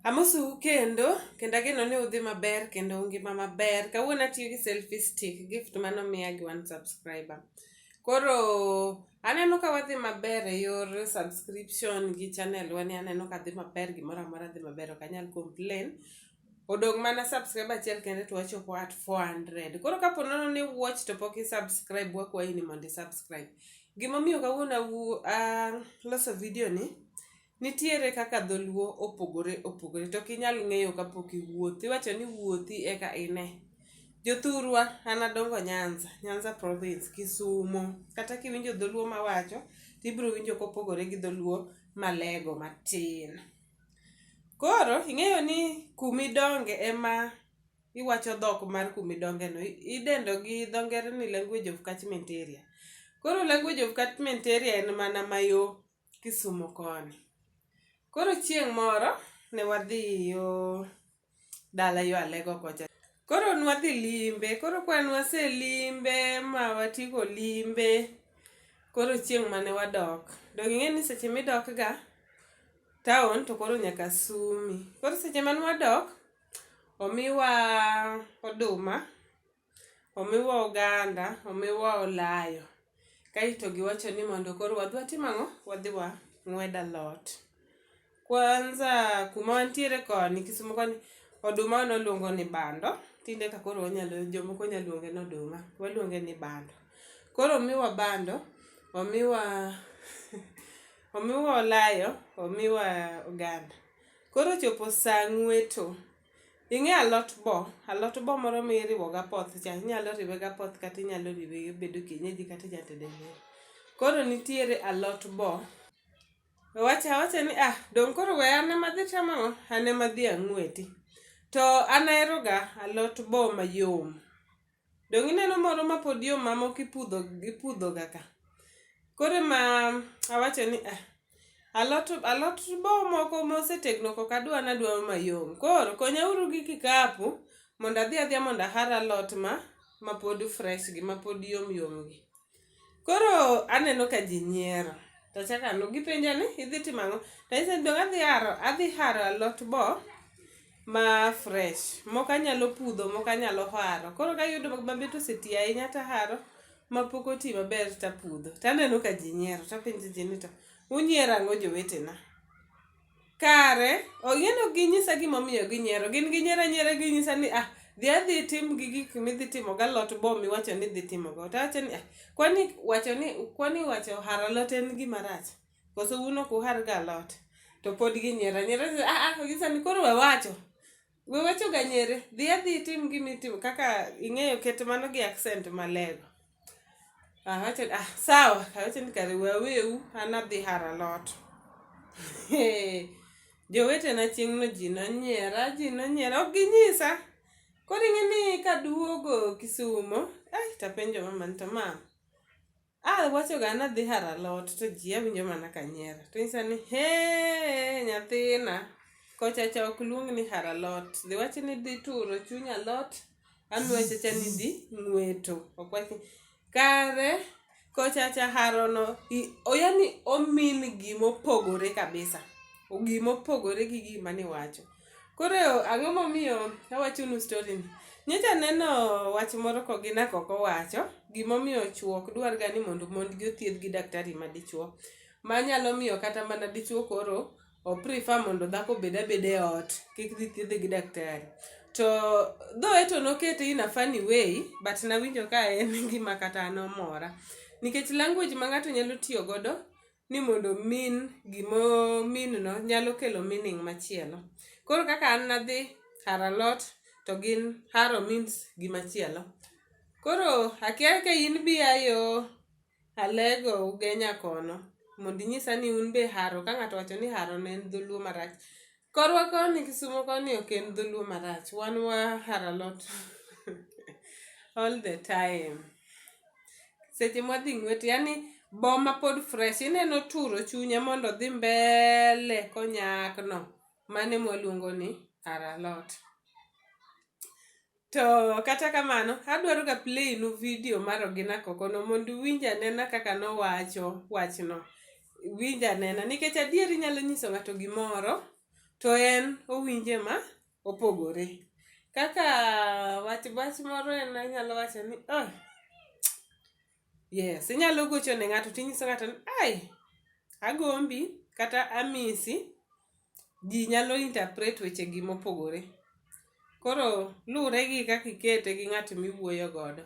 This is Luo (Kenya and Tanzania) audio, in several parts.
Amosu kendo ageno ni udhi maber kendo ngima maber. Kawuono atiyo gi selfie stick, gift mano miya gi one subscriber. Koro aneno ka wadhi maber e yor subscription gi channel wani, aneno ka dhi maber, gimoro amora dhi maber, ok anyal complain. Odong' mana subscriber achiel kende to wachopo at 400. Koro kapo nono ni watch to pok i-subscribe, wakwayi ni mondo i-subscribe. Gimomiyo kawuono loso video ni, nitiere kaka dholuo opogore to kinyal ng'eyo kapok iwuothi. Iwacho ni wuothi eka ine. Jothurwa, an adongo Nyanza province, Kisumo. Kata kiwinjo dholuo mawacho, tibiro winjo kopogore gi dholuo malego matin. Koro, ing'eyo ni kumidonge ema iwacho dhok mar kumidonge no. Idendo gi dho ngere ni language of catchment area. Koro language of catchment area en mana mayo Kisumo koni. Koro chieng' moro ne wadhi dala yo Alego kocha. Koro nwadhi limbe, koro kwan waselimbe ma watieko limbe. Koro chieng' mane wadok. Dong ing'e ni seche midok ga town to koro nyaka sumi. Koro seche mane wadok, omiwa oduma, omiwa oganda, omiwa olayo. Kaito giwacho ni mondo koro wadhi watim ang'o? Wadhi wang'wed alot. Kwanza kuma wantiere koni, Kisumo koni, oduma noluongo ni bando. Tinde ka koro jomoko nyalo luonge ni oduma. Waluonge ni bando. Koro omiwa bando, omiwa olayo, omiwa oganda. Koro chopo sa ng'weto. Ing'e alot bo moro miriwo gapoth cha. Inyalo riwe gapoth kata inyalo riwe bedo kienyeji kata jatede ng'ere. Koro nitiere alot bo. Wacha ni dong koro we an ema dhi tamo, an ema dhi ang'weti. To an ahero ga alot bo mayom. Dong ineno moro ma pod yom mamoko ipudho ga ka. Koro awacho ni alot bo moko mosetegno kok adwa mayom. Koro konyauru gi kikapu mondo adhi mondo ahar alot ma pod fresh gi, ma pod yom gi. Koro aneno ka ji nyiero. To chakano gipenja ni idhi timo ang'o? To anyise dong adhi haro alot bo ma fresh. Moko anyalo pudho, moko anyalo haro. Koro kayudo mabet oseti ahinya taharo, ma pok oti maber tapudho. Taneno ka ji nyiero. Tapenjo ji ni to unyiero ang'o jowetena? Kare, ing'eno ginyisa gimomiyo ginyiero. Gin ginyiero anyiera ginyisa ni dhi tim gi gik midhi timo galot bo miwacho ni dhi timo go. To awacho ni kwani wacho haro alot en gima rach. Koso uno ok uhar ga alot. To pod ginyiero anyiera. Gisa ni koro we wacho ga nyere. Dhi tim gimitimo kaka ing'eyo ket mano gi accent malego. Wacho sawa. Wacho ni kare waweu an adhi haro alot. Jowetena chieng' no ji nonyiera. Ok ginyisa. Koro ing'eni kaduogo Kisumo, tapenjo mama ni to mama, wacho ga nadhi haro alot to ji awinjo mana ka nyiero. To nyisa ni nyathina, kochacha ok luong ni haro alot. Dhi wacho ni dhi turo chuny alot, an wachacha ni dhi ng'weto. Kare, kochacha haro no, yani omin gimopogore kabisa. Gimopogore gi gima niwacho. Koro ang'o momiyo awachonu story ni. Nyocha neno wach moro kogina koko wacho, gimomiyo chuo ok dwar ga ni mondo mondgi othiedh gi daktari madichuo. Manyalo miyo kata mana dichuo koro o prefer mondo dhako obed abeda e ot, kik dhi thiedhe gi daktari. To though eto nokete in a funny way, but nawinjo ka en gima kata an omora. Nikech language ma ng'ato nyalo tiyo godo ni mondo gimo no nyalo kelo meaning machielo. Koro kaka an nadhi haro alot, to gin haro means gimachielo. Koro akia ka in bi ayo Alego Ugenya kono, mondo inyisa ni un be haro, ka ng'ato wacho ni haro ne en dholuo marach. Korwa koni Kisumo koni ok en dholuo marach, wan waharo alot all the time. Seche mwadhi ng'weto, yani bo ma pod fresh, ineno turo chunye mondo dhi mbele konyak no. Mane mwaluongo ni haro alot. To kata kamano, adwaro ga play nu video mar Ogina Kokono mondo uwinj anena kaka nowacho wachno. Winj anena, nikech adieri nyalo nyiso ng'ato gimoro, to en owinje ma opogore. Kaka wach moro en anyalo wacho ni yes, inyalo gocho ne ng'ato tinyiso ng'ato ni agombi kata amisi. Ji nyalo interpret weche gi mopogore. Koro luwre gi kaka ikete gi ng'at miwuoyo godo.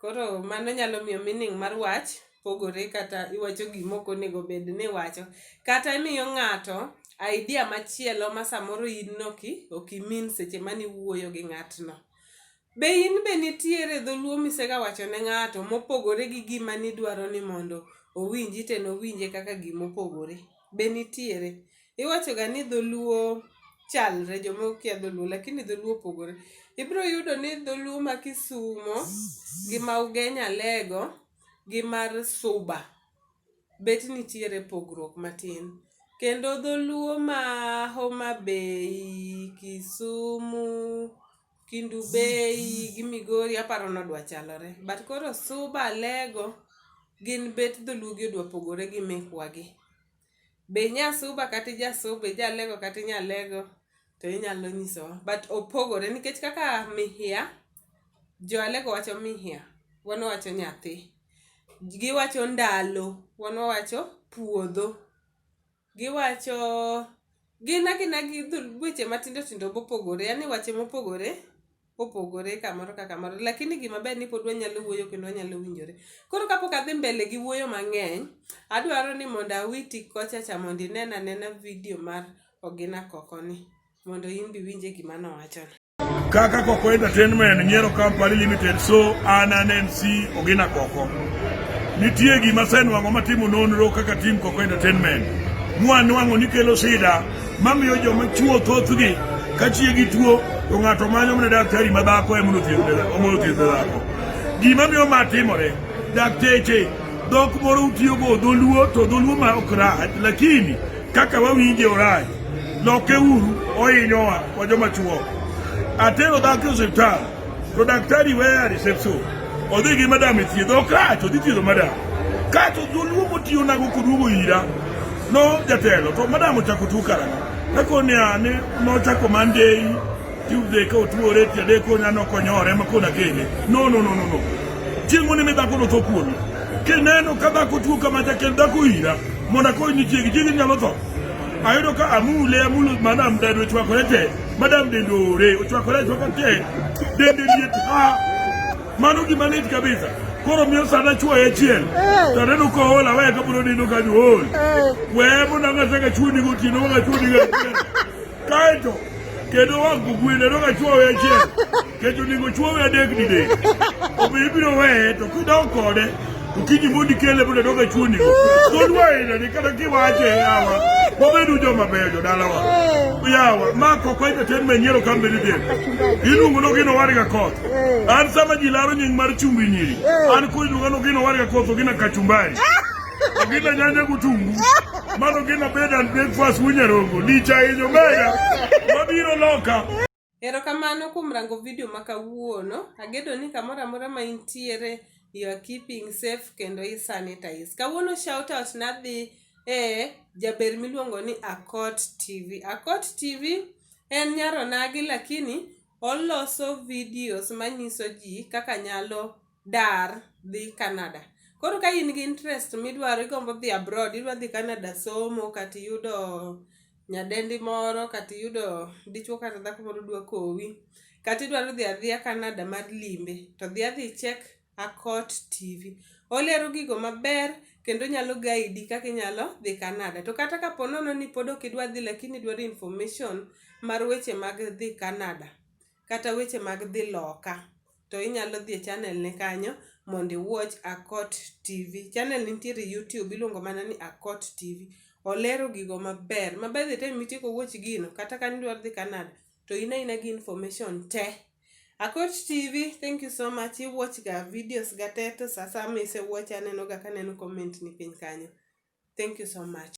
Koro mano nyalo miyo meaning mar wach pogore, kata iwacho gima ok onego bed ni iwacho, kata imiyo ng'ato idea machielo ma samoro in ok imin seche mane iwuoyo gi ng'atno. Be in be nitiere dholuo misega wacho ne ng'ato mopogore gi gima nidwaro ni mondo owinji to nowinje kaka gima opogore? Be nitiere? Iwacho ga ni dholuo chalre, joma okia dholuo, lakini dholuo opogore. Ibiro yudo ni dholuo ma Kisumo gi ma Ugenya Lego gi mar Suba bet nitiere pogruok matin. Kendo dholuo ma Homa Bay, Kisumu, Kendu Bay gi Migori aparo ni odwa chalore. But koro Suba, Lego gin bet dholuo gi odwa pogore gi mekwagi. Be nya Suba kata ja Suba, ja Lego kata nya Lego, to inyalo nyisowa. But opogore nikech kaka mihia, jo Alego wacho mihia, wan wacho nyathi. Giwacho ndalo, wan wacho puodho. Giwacho gina gi weche matindo tindo mopogore, yani wache mopogore opogore kamoro ka kamoro, lakini gima ber ni pod wanyalo wuoyo kendo wanyalo winjore. Koro kapok adhi mbele gi wuoyo mang'eny, adwaro ni mondo awiti kocha cha mondo inena video mar Ogina Koko ni mondo in bi winje gima nowacho. Kaka Koko Entertainment Nyero Company Limited, so ananensi Ogina Koko. Nitie gima senwang'o matimo nonro kaka team Koko Entertainment. Mwanwang'o ni kelo sida mamiyo joma chuo thothgi kachiegi tuo to ng'ato manyo mana daktari madhako emono thiedho dhako. Gima miyo ma timore, dakteche dhok moro utiyo go dholuo to dholuo ma ok rach, lakini kaka wawinje orach, loke uru ohinyowa wa joma chuo. Atero dhako osiptal to daktari weya reception odhi gi madam e thiedho ok rach, odhi thiedho madam kato dholuo motiyo nago koduogo ira no jatelo to madam ochako tuo karang'o. Nakoni ane nochako Monday, Tuesday ka otuore, tiadeko nyano konyore makona kene. No. Chieng'o ni dhako no tho kuomi. Kineno ka dhako tuo kama jakel dhako ira, mona konyi chiegi nyalo tho. Ayudo ka amulo madam dendo chwakore te, madam dendo ore, ochwakore te, dende liet mano gima lit kabisa. Koro miyo sana chuo chiel. Taneno ko hola we ka bro nindo ka hol. We mo na ngase ka chuni go tino ga chuni ga. Kaito kedo wangu gwine no ga chuo chiel. Kedo ningo chuo adek dide. Obibiro we to kudon kode. Ukiji mudi kele bro no ga chuni go. Kodwa ina ni kada kiwache yawa. Bobedu joma bejo dalawa. Yawa ma Koko Entertainment Nyero Company Limited. Ilungu no gino wari ga koth. An sama jilaro nying mar chumbi nyiri. An ko ilungu no gino wari ga koth ogina kachumbari. Ogina nyanya gutungu. Mano gina bed and breakfast winyarongo. Licha inyo mega. Mabiro loka. Erokamano kuom rango video makawuono. Agedo ni kamora mora ma intiere, you are keeping safe kendo i sanitize. Kawuono shout out nadhi jaber miluongo ni Akot TV. Akot TV en nyaro nagi lakini oloso videos manyiso ji kaka nyalo dar dhi Canada. Koro ka in gi interest midwaro igombo dhi abroad, idwa dhi Canada somo, kata yudo nyadendi moro, kata yudo dichuo kata dhako moro dwa kowi, kata idwaro dhi adhiya Canada mar limbe, to dhi check Akot TV. Olero gigo maber kendo nyalo guide kaka inyalo dhi Canada. To kata ka ponono ni pod ok idwa dhi lakini idwaro information mar weche mag dhi Canada kata weche mag dhi loka, to inyalo dhi e channel ne kanyo mondo watch Akot TV. Channel nitiere YouTube, iluongo mana ni Akot TV. Olero gigo maber. Maber the time mitieko watch gino kata ka idwaro dhi Canada to ina gi information te. Akot TV, thank you so much. You watch ga videos ga teto sasa mise watch aneno ga kaneno comment ni piny kanyo. Thank you so much.